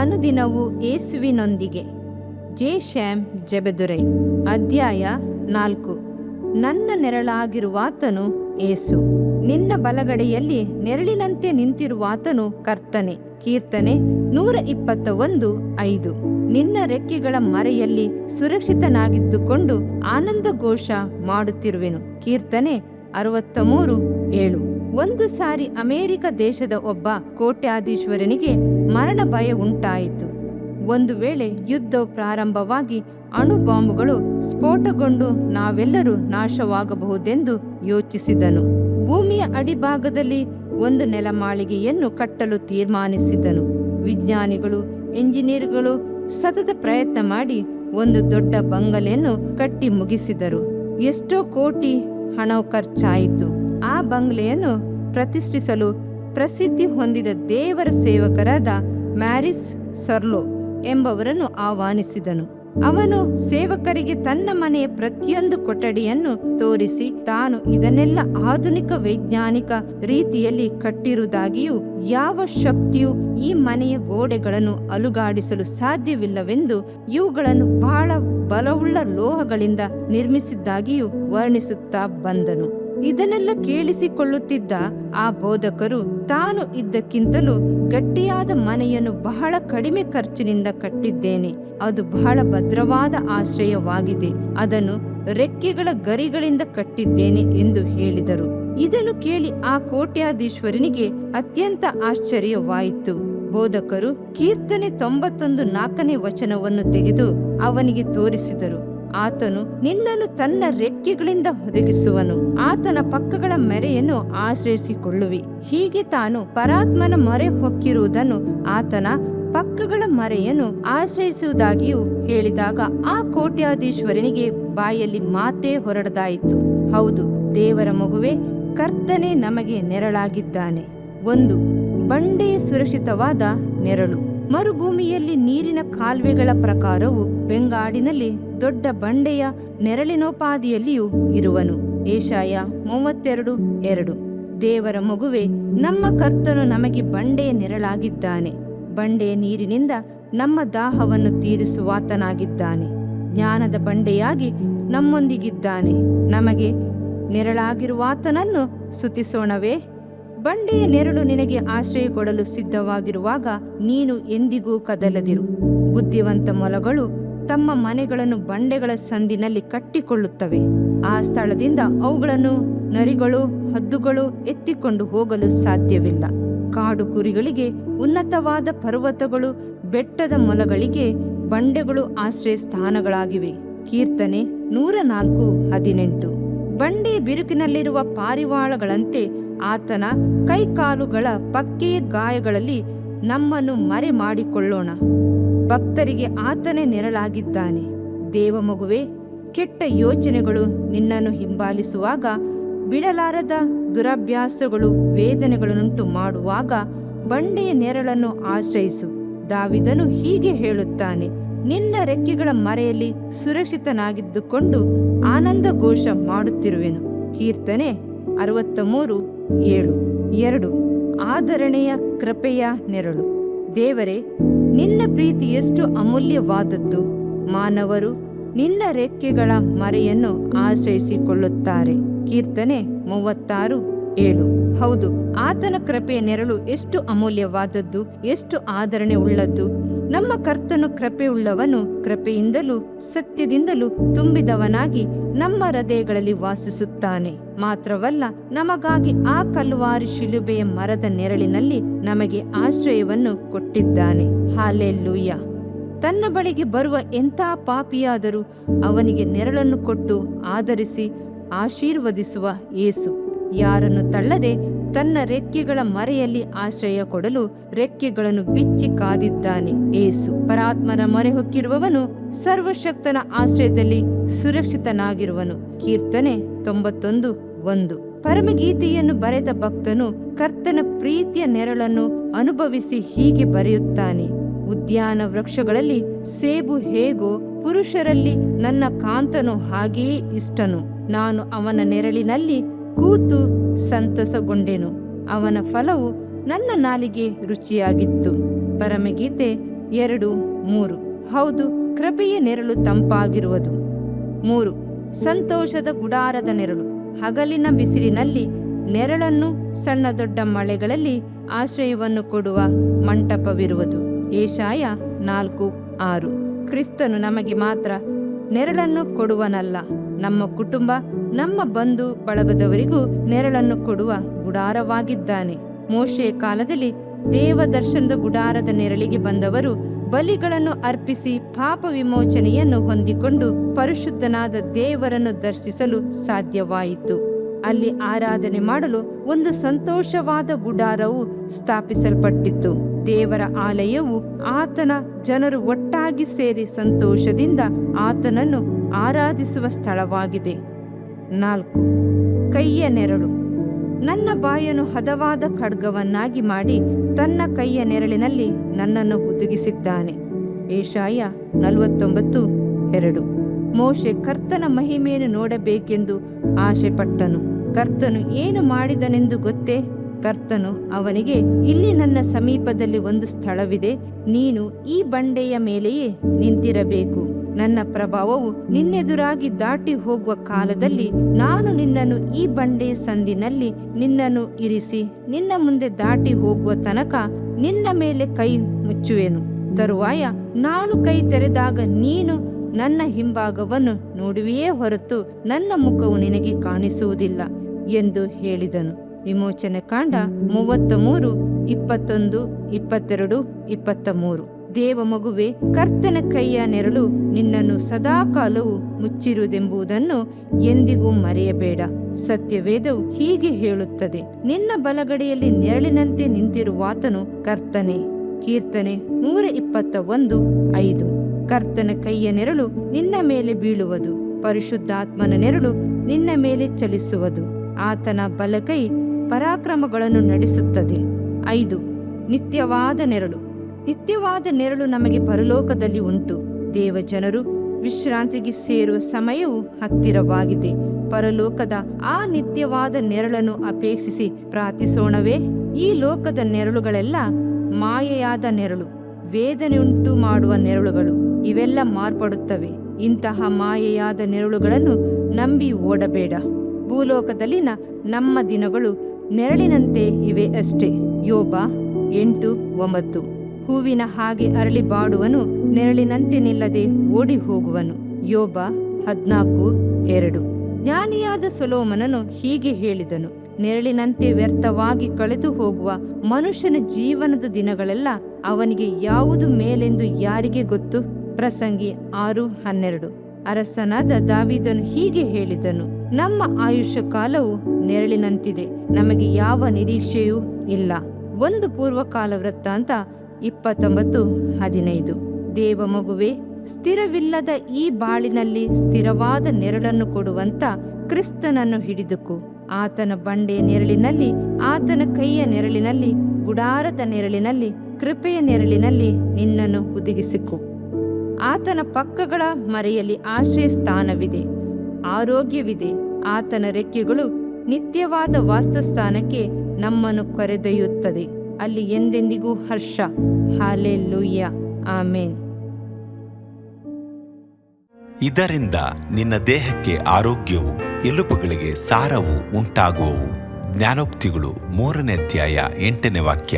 ಅನುದಿನವೂ ಯೇಸುವಿನೊಂದಿಗೆ. J Shyam ಜೆಬೆದುರೈ. ಅಧ್ಯಾಯ 4. ನನ್ನ ನೆರಳಾಗಿರುವಾತನು ಯೇಸು. ನಿನ್ನ ಬಲಗಡೆಯಲ್ಲಿ ನೆರಳಿನಂತೆ ನಿಂತಿರುವಾತನು ಕರ್ತನೆ. ಕೀರ್ತನೆ 121:5. ನಿನ್ನ ರೆಕ್ಕೆಗಳ ಮರೆಯಲ್ಲಿ ಸುರಕ್ಷಿತನಾಗಿದ್ದುಕೊಂಡು ಆನಂದ ಘೋಷ ಮಾಡುತ್ತಿರುವೆನು. ಕೀರ್ತನೆ 63:7. ಒಂದು ಸಾರಿ ಅಮೆರಿಕ ದೇಶದ ಒಬ್ಬ ಕೋಟ್ಯಾಧೀಶ್ವರನಿಗೆ ಮರಣ ಭಯ ಉಂಟಾಯಿತು. ಒಂದು ವೇಳೆ ಯುದ್ಧವು ಪ್ರಾರಂಭವಾಗಿ ಅಣುಬಾಂಬುಗಳು ಸ್ಫೋಟಗೊಂಡು ನಾವೆಲ್ಲರೂ ನಾಶವಾಗಬಹುದೆಂದು ಯೋಚಿಸಿದನು. ಭೂಮಿಯ ಅಡಿಭಾಗದಲ್ಲಿ ಒಂದು ನೆಲಮಾಳಿಗೆಯನ್ನು ಕಟ್ಟಲು ತೀರ್ಮಾನಿಸಿದನು. ವಿಜ್ಞಾನಿಗಳು, ಎಂಜಿನಿಯರ್ಗಳು ಸತತ ಪ್ರಯತ್ನ ಮಾಡಿ ಒಂದು ದೊಡ್ಡ ಬಂಗಲೆಯನ್ನು ಕಟ್ಟಿ ಮುಗಿಸಿದರು. ಎಷ್ಟೋ ಕೋಟಿ ಹಣವು ಖರ್ಚಾಯಿತು. ಆ ಬಂಗಲೆಯನ್ನು ಪ್ರತಿಷ್ಠಿಸಲು ಪ್ರಸಿದ್ಧಿ ಹೊಂದಿದ ದೇವರ ಸೇವಕರಾದ ಮ್ಯಾರಿಸ್ ಸರ್ಲೋ ಎಂಬವರನ್ನು ಆಹ್ವಾನಿಸಿದನು. ಅವನು ಸೇವಕರಿಗೆ ತನ್ನ ಮನೆಯ ಪ್ರತಿಯೊಂದು ಕೊಠಡಿಯನ್ನು ತೋರಿಸಿ, ತಾನು ಇದನ್ನೆಲ್ಲ ಆಧುನಿಕ ವೈಜ್ಞಾನಿಕ ರೀತಿಯಲ್ಲಿ ಕಟ್ಟಿರುವುದಾಗಿಯೂ ಯಾವ ಶಕ್ತಿಯು ಈ ಮನೆಯ ಗೋಡೆಗಳನ್ನು ಅಲುಗಾಡಿಸಲು ಸಾಧ್ಯವಿಲ್ಲವೆಂದು ಇವುಗಳನ್ನು ಬಹಳ ಬಲವುಳ್ಳ ಲೋಹಗಳಿಂದ ನಿರ್ಮಿಸಿದ್ದಾಗಿಯೂ ವರ್ಣಿಸುತ್ತಾ ಬಂದನು. ಇದನ್ನೆಲ್ಲ ಕೇಳಿಸಿಕೊಳ್ಳುತ್ತಿದ್ದ ಆ ಬೋಧಕರು ತಾನು ಇದ್ದಕ್ಕಿಂತಲೂ ಗಟ್ಟಿಯಾದ ಮನೆಯನ್ನು ಬಹಳ ಕಡಿಮೆ ಖರ್ಚಿನಿಂದ ಕಟ್ಟಿದ್ದೇನೆ. ಅದು ಬಹಳ ಭದ್ರವಾದ ಆಶ್ರಯವಾಗಿದೆ. ಅದನ್ನು ರೆಕ್ಕೆಗಳ ಗರಿಗಳಿಂದ ಕಟ್ಟಿದ್ದೇನೆ ಎಂದು ಹೇಳಿದರು. ಇದನ್ನು ಕೇಳಿ ಆ ಕೋಟ್ಯಾಧೀಶ್ವರನಿಗೆ ಅತ್ಯಂತ ಆಶ್ಚರ್ಯವಾಯಿತು. ಬೋಧಕರು ಕೀರ್ತನೆ 91:4 ತೆಗೆದು ಅವನಿಗೆ ತೋರಿಸಿದರು. ಆತನು ನಿನ್ನನ್ನು ತನ್ನ ರೆಕ್ಕೆಗಳಿಂದ ಒದಗಿಸುವನು. ಆತನ ಪಕ್ಕಗಳ ಮೆರೆಯನ್ನು ಆಶ್ರಯಿಸಿಕೊಳ್ಳುವಿ. ಹೀಗೆ ತಾನು ಪರಾತ್ಮನ ಮೊರೆ ಹೊಕ್ಕಿರುವುದನ್ನು, ಆತನ ಪಕ್ಕಗಳ ಮರೆಯನ್ನು ಆಶ್ರಯಿಸುವುದಾಗಿಯೂ ಹೇಳಿದಾಗ ಆ ಕೋಟ್ಯಾಧೀಶ್ವರನಿಗೆ ಬಾಯಲ್ಲಿ ಮಾತೇ ಹೊರಡದಾಯಿತು. ಹೌದು, ದೇವರ ಮಗುವೆ, ಕರ್ತನೇ ನಮಗೆ ನೆರಳಾಗಿದ್ದಾನೆ. 1. ಬಂಡೆಯ ಸುರಕ್ಷಿತವಾದ ನೆರಳು. ಮರುಭೂಮಿಯಲ್ಲಿ ನೀರಿನ ಕಾಲುವೆಗಳ ಪ್ರಕಾರವು ಬೆಂಗಾಡಿನಲ್ಲಿ ದೊಡ್ಡ ಬಂಡೆಯ ನೆರಳಿನೋಪಾದಿಯಲ್ಲಿಯೂ ಇರುವನು. ಯೆಶಾಯ 32:2. ದೇವರ ಮಗುವೆ, ನಮ್ಮ ಕರ್ತನು ನಮಗೆ ಬಂಡೆಯ ನೆರಳಾಗಿದ್ದಾನೆ. ಬಂಡೆಯ ನೀರಿನಿಂದ ನಮ್ಮ ದಾಹವನ್ನು ತೀರಿಸುವಾತನಾಗಿದ್ದಾನೆ. ಜ್ಞಾನದ ಬಂಡೆಯಾಗಿ ನಮ್ಮೊಂದಿಗಿದ್ದಾನೆ. ನಮಗೆ ನೆರಳಾಗಿರುವಾತನನ್ನು ಸ್ತುತಿಸೋಣವೇ? ಬಂಡೆಯ ನೆರಳು ನಿನಗೆ ಆಶ್ರಯ ಕೊಡಲು ಸಿದ್ಧವಾಗಿರುವಾಗ ನೀನು ಎಂದಿಗೂ ಕದಲದಿರು. ಬುದ್ಧಿವಂತ ಮೊಲಗಳು ತಮ್ಮ ಮನೆಗಳನ್ನು ಬಂಡೆಗಳ ಸಂದಿನಲ್ಲಿ ಕಟ್ಟಿಕೊಳ್ಳುತ್ತವೆ. ಆ ಸ್ಥಳದಿಂದ ಅವುಗಳನ್ನು ನರಿಗಳು, ಹದ್ದುಗಳು ಎತ್ತಿಕೊಂಡು ಹೋಗಲು ಸಾಧ್ಯವಿಲ್ಲ. ಕಾಡು ಕುರಿಗಳಿಗೆ ಉನ್ನತವಾದ ಪರ್ವತಗಳು, ಬೆಟ್ಟದ ಮೊಲಗಳಿಗೆ ಬಂಡೆಗಳು ಆಶ್ರಯ ಸ್ಥಾನಗಳಾಗಿವೆ. ಕೀರ್ತನೆ 104:18. ಬಂಡೆಯ ಬಿರುಕಿನಲ್ಲಿರುವ ಪಾರಿವಾಳಗಳಂತೆ ಆತನ ಕೈಕಾಲುಗಳ ಪಕ್ಕೆಯ ಗಾಯಗಳಲ್ಲಿ ನಮ್ಮನ್ನು ಮರೆ ಮಾಡಿಕೊಳ್ಳೋಣ. ಭಕ್ತರಿಗೆ ಆತನೇ ನೆರಳಾಗಿದ್ದಾನೆ. ದೇವ ಮಗುವೆ, ಕೆಟ್ಟ ಯೋಚನೆಗಳು ನಿನ್ನನ್ನು ಹಿಂಬಾಲಿಸುವಾಗ, ಬಿಡಲಾರದ ದುರಭ್ಯಾಸಗಳು ವೇದನೆಗಳನ್ನುಂಟು ಮಾಡುವಾಗ ಬಂಡೆಯ ನೆರಳನ್ನು ಆಶ್ರಯಿಸು. ದಾವಿದನು ಹೀಗೆ ಹೇಳುತ್ತಾನೆ, ನಿನ್ನ ರೆಕ್ಕೆಗಳ ಮರೆಯಲ್ಲಿ ಸುರಕ್ಷಿತನಾಗಿದ್ದುಕೊಂಡು ಆನಂದ ಘೋಷ ಮಾಡುತ್ತಿರುವೆನು. ಕೀರ್ತನೆ 63:7. 2. ಆದರಣೆಯ ಕೃಪೆಯ ನೆರಳು. ದೇವರೇ, ನಿನ್ನ ಪ್ರೀತಿ ಎಷ್ಟು ಅಮೂಲ್ಯವಾದದ್ದು. ಮಾನವರು ನಿನ್ನ ರೆಕ್ಕೆಗಳ ಮರೆಯನ್ನು ಆಶ್ರಯಿಸಿಕೊಳ್ಳುತ್ತಾರೆ. ಕೀರ್ತನೆ 36:7. ಹೌದು, ಆತನ ಕೃಪೆಯ ನೆರಳು ಎಷ್ಟು ಅಮೂಲ್ಯವಾದದ್ದು, ಎಷ್ಟು ಆದರಣೆ ಉಳ್ಳದ್ದು. ನಮ್ಮ ಕರ್ತನು ಕೃಪೆಯುಳ್ಳವನು, ಕೃಪೆಯಿಂದಲೂ ಸತ್ಯದಿಂದಲೂ ತುಂಬಿದವನಾಗಿ ನಮ್ಮ ಹೃದಯಗಳಲ್ಲಿ ವಾಸಿಸುತ್ತಾನೆ. ಮಾತ್ರವಲ್ಲ, ನಮಗಾಗಿ ಆ ಕಲ್ವಾರಿ ಶಿಲುಬೆಯ ಮರದ ನೆರಳಿನಲ್ಲಿ ನಮಗೆ ಆಶ್ರಯವನ್ನು ಕೊಟ್ಟಿದ್ದಾನೆ. ಹಾಲೆಲೂಯ. ತನ್ನ ಬಳಿಗೆ ಬರುವ ಎಂಥ ಪಾಪಿಯಾದರೂ ಅವನಿಗೆ ನೆರಳನ್ನು ಕೊಟ್ಟು ಆದರಿಸಿ ಆಶೀರ್ವದಿಸುವ ಯೇಸು, ಯಾರನ್ನು ತಳ್ಳದೆ ತನ್ನ ರೆಕ್ಕೆಗಳ ಮರೆಯಲ್ಲಿ ಆಶ್ರಯ ಕೊಡಲು ರೆಕ್ಕೆಗಳನ್ನು ಬಿಚ್ಚಿ ಕಾದಿದ್ದಾನೆ. ಯೇಸು ಪರಾತ್ಮನ ಮೊರೆ ಹೊಕ್ಕಿರುವವನು ಸರ್ವಶಕ್ತನ ಆಶ್ರಯದಲ್ಲಿ ಸುರಕ್ಷಿತನಾಗಿರುವನು. ಕೀರ್ತನೆ 91:1. ಪರಮಗೀತೆಯನ್ನು ಬರೆದ ಭಕ್ತನು ಕರ್ತನ ಪ್ರೀತಿಯ ನೆರಳನ್ನು ಅನುಭವಿಸಿ ಹೀಗೆ ಬರೆಯುತ್ತಾನೆ. ಉದ್ಯಾನ ವೃಕ್ಷಗಳಲ್ಲಿ ಸೇಬು ಹೇಗೋ, ಪುರುಷರಲ್ಲಿ ನನ್ನ ಕಾಂತನು ಹಾಗೆಯೇ ಇಷ್ಟನು. ನಾನು ಅವನ ನೆರಳಿನಲ್ಲಿ ಕೂತು ಸಂತಸಗೊಂಡೆನು. ಅವನ ಫಲವು ನನ್ನ ನಾಲಿಗೆ ರುಚಿಯಾಗಿತ್ತು. ಪರಮಗೀತೆ 2:3. ಹೌದು, ಕೃಪೆಯ ನೆರಳು ತಂಪಾಗಿರುವುದು. 3. ಸಂತೋಷದ ಗುಡಾರದ ನೆರಳು. ಹಗಲಿನ ಬಿಸಿಲಿನಲ್ಲಿ ನೆರಳನ್ನು, ಸಣ್ಣ ದೊಡ್ಡ ಮಳೆಗಳಲ್ಲಿ ಆಶ್ರಯವನ್ನು ಕೊಡುವ ಮಂಟಪವಿರುವುದು. ಯೆಶಾಯ 4:6. ಕ್ರಿಸ್ತನು ನಮಗೆ ಮಾತ್ರ ನೆರಳನ್ನು ಕೊಡುವನಲ್ಲ, ನಮ್ಮ ಕುಟುಂಬ, ನಮ್ಮ ಬಂಧು ಬಳಗದವರಿಗೂ ನೆರಳನ್ನು ಕೊಡುವ ಗುಡಾರವಾಗಿದ್ದಾನೆ. ಮೋಶೆಯ ಕಾಲದಲ್ಲಿ ದೇವದರ್ಶನದ ಗುಡಾರದ ನೆರಳಿಗೆ ಬಂದವರು ಬಲಿಗಳನ್ನು ಅರ್ಪಿಸಿ ಪಾಪ ವಿಮೋಚನೆಯನ್ನು ಹೊಂದಿಕೊಂಡು ಪರಿಶುದ್ಧನಾದ ದೇವರನ್ನು ದರ್ಶಿಸಲು ಸಾಧ್ಯವಾಯಿತು. ಅಲ್ಲಿ ಆರಾಧನೆ ಮಾಡಲು ಒಂದು ಸಂತೋಷವಾದ ಗುಡಾರವು ಸ್ಥಾಪಿಸಲ್ಪಟ್ಟಿತ್ತು. ದೇವರ ಆಲಯವು ಆತನ ಜನರು ಒಟ್ಟಾಗಿ ಸೇರಿ ಸಂತೋಷದಿಂದ ಆತನನ್ನು ಆರಾಧಿಸುವ ಸ್ಥಳವಾಗಿದೆ. 4. ಕೈಯ ನೆರಳು. ನನ್ನ ಬಾಯನ್ನು ಹದವಾದ ಖಡ್ಗವನ್ನಾಗಿ ಮಾಡಿ ತನ್ನ ಕೈಯ ನೆರಳಿನಲ್ಲಿ ನನ್ನನ್ನು ಹುದುಗಿಸಿದ್ದಾನೆ. ಯೆಶಾಯ 49:2. ಮೋಶೆ ಕರ್ತನ ಮಹಿಮೆಯನ್ನು ನೋಡಬೇಕೆಂದು ಆಶೆಪಟ್ಟನು. ಕರ್ತನು ಏನು ಮಾಡಿದನೆಂದು ಗೊತ್ತೇ? ಕರ್ತನು ಅವನಿಗೆ, ಇಲ್ಲಿ ನನ್ನ ಸಮೀಪದಲ್ಲಿ ಒಂದು ಸ್ಥಳವಿದೆ, ನೀನು ಈ ಬಂಡೆಯ ಮೇಲೆಯೇ ನಿಂತಿರಬೇಕು. ನನ್ನ ಪ್ರಭಾವವು ನಿನ್ನೆದುರಾಗಿ ದಾಟಿ ಹೋಗುವ ಕಾಲದಲ್ಲಿ ನಾನು ನಿನ್ನನ್ನು ಈ ಬಂಡೆಯ ಸಂದಿನಲ್ಲಿ ನಿನ್ನನ್ನು ಇರಿಸಿ ನಿನ್ನ ಮುಂದೆ ದಾಟಿ ಹೋಗುವ ತನಕ ನಿನ್ನ ಮೇಲೆ ಕೈ ಮುಚ್ಚುವೆನು. ತರುವಾಯ ನಾನು ಕೈ ತೆರೆದಾಗ ನೀನು ನನ್ನ ಹಿಂಭಾಗವನ್ನು ನೋಡುವೆಯೇ ಹೊರತು ನನ್ನ ಮುಖವು ನಿನಗೆ ಕಾಣಿಸುವುದಿಲ್ಲ ಎಂದು ಹೇಳಿದನು. ವಿಮೋಚನೆ ಕಾಂಡ 33, 21, 22, 23. ದೇವ ಮಗುವೆ, ಕರ್ತನ ಕೈಯ ನೆರಳು ನಿನ್ನನ್ನು ಸದಾಕಾಲವೂ ಮುಚ್ಚಿರುವುದೆಂಬುದನ್ನು ಎಂದಿಗೂ ಮರೆಯಬೇಡ. ಸತ್ಯವೇದವು ಹೀಗೆ ಹೇಳುತ್ತದೆ, ನಿನ್ನ ಬಲಗಡೆಯಲ್ಲಿ ನೆರಳಿನಂತೆ ನಿಂತಿರುವಾತನು ಕರ್ತನೇ. ಕೀರ್ತನೆ 121:5. ಕರ್ತನ ಕೈಯ ನೆರಳು ನಿನ್ನ ಮೇಲೆ ಬೀಳುವುದು, ಪರಿಶುದ್ಧಾತ್ಮನ ನೆರಳು ನಿನ್ನ ಮೇಲೆ ಚಲಿಸುವುದು. ಆತನ ಬಲಗೈ ಪರಾಕ್ರಮಗಳನ್ನು ನಡೆಸುತ್ತದೆ. 5. ನಿತ್ಯವಾದ ನೆರಳು. ನಿತ್ಯವಾದ ನೆರಳು ನಮಗೆ ಪರಲೋಕದಲ್ಲಿ ಉಂಟು. ದೇವಜನರು ವಿಶ್ರಾಂತಿಗೆ ಸೇರುವ ಸಮಯವು ಹತ್ತಿರವಾಗಿದೆ. ಪರಲೋಕದ ಆ ನಿತ್ಯವಾದ ನೆರಳನ್ನು ಅಪೇಕ್ಷಿಸಿ ಪ್ರಾರ್ಥಿಸೋಣವೇ? ಈ ಲೋಕದ ನೆರಳುಗಳೆಲ್ಲ ಮಾಯೆಯಾದ ನೆರಳು, ವೇದನೆಯುಂಟು ಮಾಡುವ ನೆರಳುಗಳು. ಇವೆಲ್ಲ ಮಾರ್ಪಡುತ್ತವೆ. ಇಂತಹ ಮಾಯೆಯಾದ ನೆರಳುಗಳನ್ನು ನಂಬಿ ಓಡಬೇಡ. ಭೂಲೋಕದಲ್ಲಿನ ನಮ್ಮ ದಿನಗಳು ನೆರಳಿನಂತೆ ಇವೆ ಅಷ್ಟೇ. ಯೋಬ 8:9. ಹೂವಿನ ಹಾಗೆ ಅರಳಿ ಬಾಡುವನು, ನೆರಳಿನಂತೆ ನಿಲ್ಲದೆ ಓಡಿ ಹೋಗುವನು. ಯೋಬ 14:2. ಜ್ಞಾನಿಯಾದ ಸೊಲೊಮೋನನು ಹೀಗೆ ಹೇಳಿದನು, ನೆರಳಿನಂತೆ ವ್ಯರ್ಥವಾಗಿ ಕಳೆದು ಹೋಗುವ ಮನುಷ್ಯನ ಜೀವನದ ದಿನಗಳೆಲ್ಲ ಅವನಿಗೆ ಯಾವುದು ಮೇಲೆಂದು ಯಾರಿಗೆ ಗೊತ್ತು? ಪ್ರಸಂಗಿ 6:12. ಅರಸನಾದ ದಾವೀದನು ಹೀಗೆ ಹೇಳಿದನು, ನಮ್ಮ ಆಯುಷ್ಯ ಕಾಲವು ನೆರಳಿನಂತಿದೆ, ನಮಗೆ ಯಾವ ನಿರೀಕ್ಷೆಯೂ ಇಲ್ಲ. 1 ಪೂರ್ವಕಾಲ ವೃತ್ತಾಂತ 29:15. ದೇವ ಮಗುವೆ, ಸ್ಥಿರವಿಲ್ಲದ ಈ ಬಾಳಿನಲ್ಲಿ ಸ್ಥಿರವಾದ ನೆರಳನ್ನು ಕೊಡುವಂತ ಕ್ರಿಸ್ತನನ್ನು ಹಿಡಿದುಕು. ಆತನ ಬಂಡೆಯ ನೆರಳಿನಲ್ಲಿ, ಆತನ ಕೈಯ ನೆರಳಿನಲ್ಲಿ, ಗುಡಾರದ ನೆರಳಿನಲ್ಲಿ, ಕೃಪೆಯ ನೆರಳಿನಲ್ಲಿ ನಿನ್ನನ್ನು ಹುದುಗಿಸಿಕು. ಆತನ ಪಕ್ಕಗಳ ಮರೆಯಲ್ಲಿ ಆಶ್ರಯ ಸ್ಥಾನವಿದೆ, ಆರೋಗ್ಯವಿದೆ. ಆತನ ರೆಕ್ಕೆಗಳು ನಿತ್ಯವಾದ ವಾಸಸ್ಥಾನಕ್ಕೆ ನಮ್ಮನ್ನು ಕರೆದೊಯ್ಯುತ್ತದೆ. ಅಲ್ಲಿ ಎಂದೆಂದಿಗೂ ಹರ್ಷ. ಹಾಲೆಲೂಯಾ, ಆಮೇನ್. ಇದರಿಂದ ನಿನ್ನ ದೇಹಕ್ಕೆ ಆರೋಗ್ಯವು, ಎಲುಬುಗಳಿಗೆ ಸಾರವು ಉಂಟಾಗುವವು. ಜ್ಞಾನೋಕ್ತಿಗಳು 3ನೇ ಅಧ್ಯಾಯ 8ನೇ ವಾಕ್ಯ.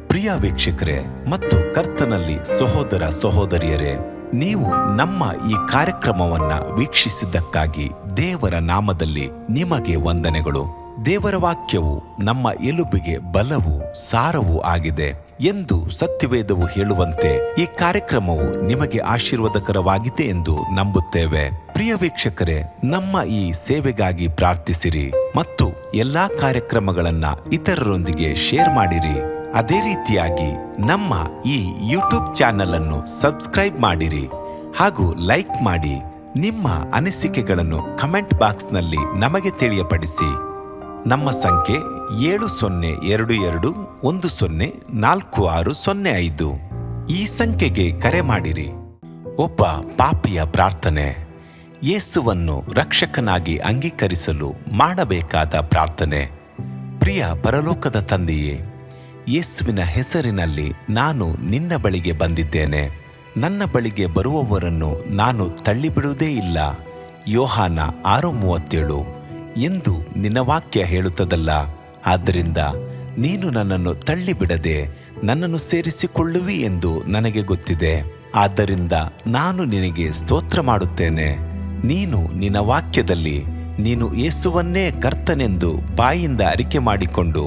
ಪ್ರಿಯ ವೀಕ್ಷಕರೇ ಮತ್ತು ಕರ್ತನಲ್ಲಿ ಸಹೋದರ ಸಹೋದರಿಯರೇ, ನೀವು ನಮ್ಮ ಈ ಕಾರ್ಯಕ್ರಮವನ್ನ ವೀಕ್ಷಿಸಿದ್ದಕ್ಕಾಗಿ ದೇವರ ನಾಮದಲ್ಲಿ ನಿಮಗೆ ವಂದನೆಗಳು. ದೇವರ ವಾಕ್ಯವು ನಮ್ಮ ಎಲುಬಿಗೆ ಬಲವೂ ಸಾರವೂ ಆಗಿದೆ ಎಂದು ಸತ್ಯವೇದವು ಹೇಳುವಂತೆ ಈ ಕಾರ್ಯಕ್ರಮವು ನಿಮಗೆ ಆಶೀರ್ವಾದಕರವಾಗಿದೆ ಎಂದು ನಂಬುತ್ತೇವೆ. ಪ್ರಿಯ ವೀಕ್ಷಕರೇ, ನಮ್ಮ ಈ ಸೇವೆಗಾಗಿ ಪ್ರಾರ್ಥಿಸಿರಿ ಮತ್ತು ಎಲ್ಲಾ ಕಾರ್ಯಕ್ರಮಗಳನ್ನ ಇತರರೊಂದಿಗೆ ಶೇರ್ ಮಾಡಿರಿ. ಅದೇ ರೀತಿಯಾಗಿ ನಮ್ಮ ಈ ಯೂಟ್ಯೂಬ್ ಚಾನೆಲ್ ಅನ್ನು ಸಬ್ಸ್ಕ್ರೈಬ್ ಮಾಡಿರಿ ಹಾಗೂ ಲೈಕ್ ಮಾಡಿ. ನಿಮ್ಮ ಅನಿಸಿಕೆಗಳನ್ನು ಕಮೆಂಟ್ ಬಾಕ್ಸ್ನಲ್ಲಿ ನಮಗೆ ತಿಳಿಯಪಡಿಸಿ. ನಮ್ಮ ಸಂಖ್ಯೆ 7022104605. ಈ ಸಂಖ್ಯೆಗೆ ಕರೆ ಮಾಡಿರಿ. ಒಬ್ಬ ಪಾಪಿಯ ಪ್ರಾರ್ಥನೆ, ಯೇಸುವನ್ನು ರಕ್ಷಕನಾಗಿ ಅಂಗೀಕರಿಸಲು ಮಾಡಬೇಕಾದ ಪ್ರಾರ್ಥನೆ. ಪ್ರಿಯ ಪರಲೋಕದ ತಂದೆಯೇ, ಯೇಸುವಿನ ಹೆಸರಿನಲ್ಲಿ ನಾನು ನಿನ್ನ ಬಳಿಗೆ ಬಂದಿದ್ದೇನೆ. ನನ್ನ ಬಳಿಗೆ ಬರುವವರನ್ನು ನಾನು ತಳ್ಳಿಬಿಡುವುದೇ ಇಲ್ಲ. ಯೋಹಾನ 6:37 ಎಂದು ನಿನ್ನ ವಾಕ್ಯ ಹೇಳುತ್ತದಲ್ಲ. ಆದ್ದರಿಂದ ನೀನು ನನ್ನನ್ನು ತಳ್ಳಿಬಿಡದೆ ನನ್ನನ್ನು ಸೇರಿಸಿಕೊಳ್ಳುವಿ ಎಂದು ನನಗೆ ಗೊತ್ತಿದೆ. ಆದ್ದರಿಂದ ನಾನು ನಿನಗೆ ಸ್ತೋತ್ರ ಮಾಡುತ್ತೇನೆ. ನೀನು ನಿನ್ನ ವಾಕ್ಯದಲ್ಲಿ ನೀನು ಯೇಸುವನ್ನೇ ಕರ್ತನೆಂದು ಬಾಯಿಂದ ಅರಿಕೆ ಮಾಡಿಕೊಂಡು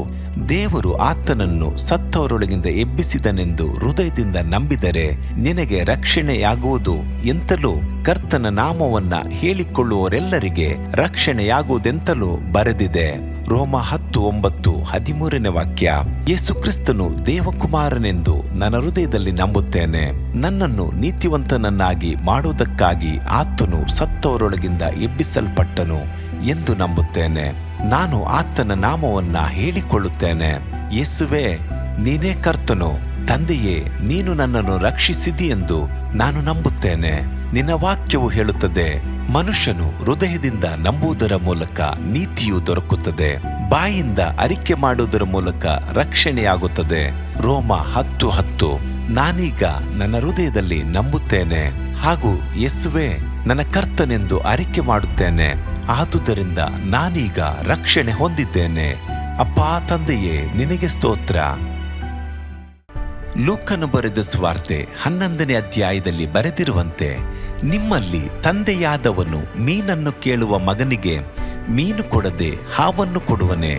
ದೇವರು ಆತನನ್ನು ಸತ್ತವರೊಳಗಿಂದ ಎಬ್ಬಿಸಿದನೆಂದು ಹೃದಯದಿಂದ ನಂಬಿದರೆ ನಿನಗೆ ರಕ್ಷಣೆಯಾಗುವುದು ಎಂತಲೂ ಕರ್ತನ ನಾಮವನ್ನ ಹೇಳಿಕೊಳ್ಳುವವರೆಲ್ಲರಿಗೆ ರಕ್ಷಣೆಯಾಗುವುದೆಂತಲೂ ಬರೆದಿದೆ. ರೋಮ 10:9-13 ವಾಕ್ಯ. ಯೇಸು ಕ್ರಿಸ್ತನು ದೇವಕುಮಾರನೆಂದು ನನ್ನ ಹೃದಯದಲ್ಲಿ ನಂಬುತ್ತೇನೆ. ನನ್ನನ್ನು ನೀತಿವಂತನನ್ನಾಗಿ ಮಾಡುವುದಕ್ಕಾಗಿ ಆತನು ಸತ್ತವರೊಳಗಿಂದ ಎಬ್ಬಿಸಲ್ಪಟ್ಟನು ಎಂದು ನಂಬುತ್ತೇನೆ. ನಾನು ಆತನ ನಾಮವನ್ನ ಹೇಳಿಕೊಳ್ಳುತ್ತೇನೆ. ಯೇಸುವೇ, ನೀನೇ ಕರ್ತನು. ತಂದೆಯೇ, ನೀನು ನನ್ನನ್ನು ರಕ್ಷಿಸಿದಿ ಎಂದು ನಾನು ನಂಬುತ್ತೇನೆ. ನಿನ್ನ ವಾಕ್ಯವು ಹೇಳುತ್ತದೆ, ಮನುಷ್ಯನು ಹೃದಯದಿಂದ ನಂಬುವುದರ ಮೂಲಕ ನೀತಿಯು ದೊರಕುತ್ತದೆ, ಬಾಯಿಂದ ಅರಿಕೆ ಮಾಡುವುದರ ಮೂಲಕ ರಕ್ಷಣೆಯಾಗುತ್ತದೆ. ರೋಮ 10:10. ನಾನೀಗ ನನ್ನ ಹೃದಯದಲ್ಲಿ ನಂಬುತ್ತೇನೆ ಹಾಗೂ ಯೇಸುವೇ ನನ್ನ ಕರ್ತನೆಂದು ಅರಿಕೆ ಮಾಡುತ್ತೇನೆ. ಆದುದರಿಂದ ನಾನೀಗ ರಕ್ಷಣೆ ಹೊಂದಿದ್ದೇನೆ. ಅಪ್ಪಾ ತಂದೆಯೇ, ನಿನಗೆ ಸ್ತೋತ್ರ. ಲೂಕನು ಬರೆದ ಸುವಾರ್ತೆ 11ನೇ ಅಧ್ಯಾಯದಲ್ಲಿ ಬರೆದಿರುವಂತೆ, ನಿಮ್ಮಲ್ಲಿ ತಂದೆಯಾದವನು ಮೀನನ್ನು ಕೇಳುವ ಮಗನಿಗೆ ಮೀನು ಕೊಡದೆ ಹಾವನ್ನು ಕೊಡುವನೆ?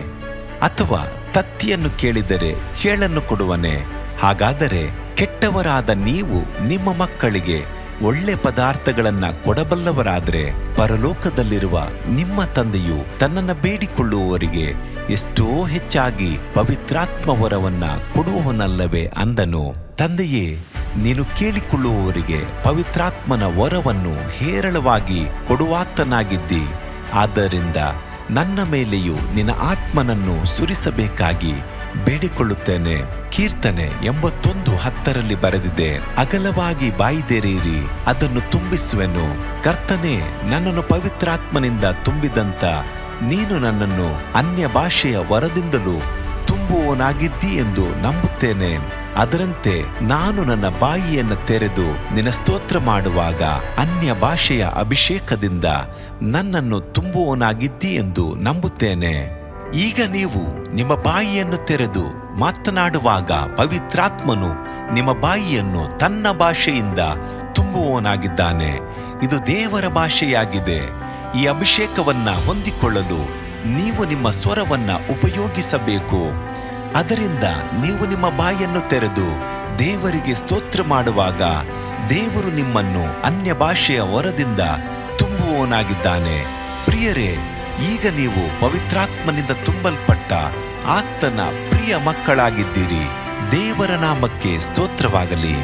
ಅಥವಾ ತತ್ತಿಯನ್ನು ಕೇಳಿದರೆ ಚೇಳನ್ನು ಕೊಡುವನೆ? ಹಾಗಾದರೆ ಕೆಟ್ಟವರಾದ ನೀವು ನಿಮ್ಮ ಮಕ್ಕಳಿಗೆ ಒಳ್ಳೆ ಪದಾರ್ಥಗಳನ್ನ ಕೊಡಬಲ್ಲವರಾದರೆ ಪರಲೋಕದಲ್ಲಿರುವ ನಿಮ್ಮ ತಂದೆಯು ತನ್ನನ್ನು ಬೇಡಿಕೊಳ್ಳುವವರಿಗೆ ಎಷ್ಟೋ ಹೆಚ್ಚಾಗಿ ಪವಿತ್ರಾತ್ಮ ವರವನ್ನ ಕೊಡುವವನಲ್ಲವೇ ಅಂದನು. ತಂದೆಯೇ, ನೀನು ಕೇಳಿಕೊಳ್ಳುವವರಿಗೆ ಪವಿತ್ರಾತ್ಮನ ವರವನ್ನು ಹೇರಳವಾಗಿ ಕೊಡುವಾತನಾಗಿದ್ದಿ. ಆದ್ದರಿಂದ ನನ್ನ ಮೇಲೆಯೂ ನಿನ್ನ ಆತ್ಮನನ್ನು ಸುರಿಸಬೇಕಾಗಿ ಬೇಡಿಕೊಳ್ಳುತ್ತೇನೆ. ಕೀರ್ತನೆ 81:10 ಬರೆದಿದೆ, ಅಗಲವಾಗಿ ಬಾಯಿದೆರೆಯಿರಿ, ಅದನ್ನು ತುಂಬಿಸುವೆನು. ಕರ್ತನೇ, ನನ್ನನ್ನು ಪವಿತ್ರಾತ್ಮನಿಂದ ತುಂಬಿದಂತ ನೀನು ನನ್ನನ್ನು ಅನ್ಯ ಭಾಷೆಯ ವರದಿಂದಲೂ ತುಂಬುವವನಾಗಿದ್ದಿ ಎಂದು ನಂಬುತ್ತೇನೆ. ಅದರಂತೆ ನಾನು ನನ್ನ ಬಾಯಿಯನ್ನು ತೆರೆದು ನಿನ್ನ ಸ್ತೋತ್ರ ಮಾಡುವಾಗ ಅನ್ಯ ಭಾಷೆಯ ಅಭಿಷೇಕದಿಂದ ನನ್ನನ್ನು ತುಂಬುವವನಾಗಿದ್ದಿ ಎಂದು ನಂಬುತ್ತೇನೆ. ಈಗ ನೀವು ನಿಮ್ಮ ಬಾಯಿಯನ್ನು ತೆರೆದು ಮಾತನಾಡುವಾಗ ಪವಿತ್ರಾತ್ಮನು ನಿಮ್ಮ ಬಾಯಿಯನ್ನು ತನ್ನ ಭಾಷೆಯಿಂದ ತುಂಬುವವನಾಗಿದ್ದಾನೆ. ಇದು ದೇವರ ಭಾಷೆಯಾಗಿದೆ. ಈ ಅಭಿಷೇಕವನ್ನ ಹೊಂದಿಕೊಳ್ಳಲು ನೀವು ನಿಮ್ಮ ಸ್ವರವನ್ನ ಉಪಯೋಗಿಸಬೇಕು. ಅದರಿಂದ ನೀವು ನಿಮ್ಮ ಬಾಯನ್ನು ತೆರೆದು ದೇವರಿಗೆ ಸ್ತೋತ್ರ ಮಾಡುವಾಗ ದೇವರು ನಿಮ್ಮನ್ನು ಅನ್ಯ ಭಾಷೆಯ ವರದಿಂದ ತುಂಬುವವನಾಗಿದ್ದಾನೆ. ಪ್ರಿಯರೇ, ಈಗ ನೀವು ಪವಿತ್ರಾತ್ಮನಿಂದ ತುಂಬಲ್ಪಟ್ಟ ಆತನ ಪ್ರಿಯ ಮಕ್ಕಳಾಗಿದ್ದೀರಿ. ದೇವರ ನಾಮಕ್ಕೆ ಸ್ತೋತ್ರವಾಗಲಿ.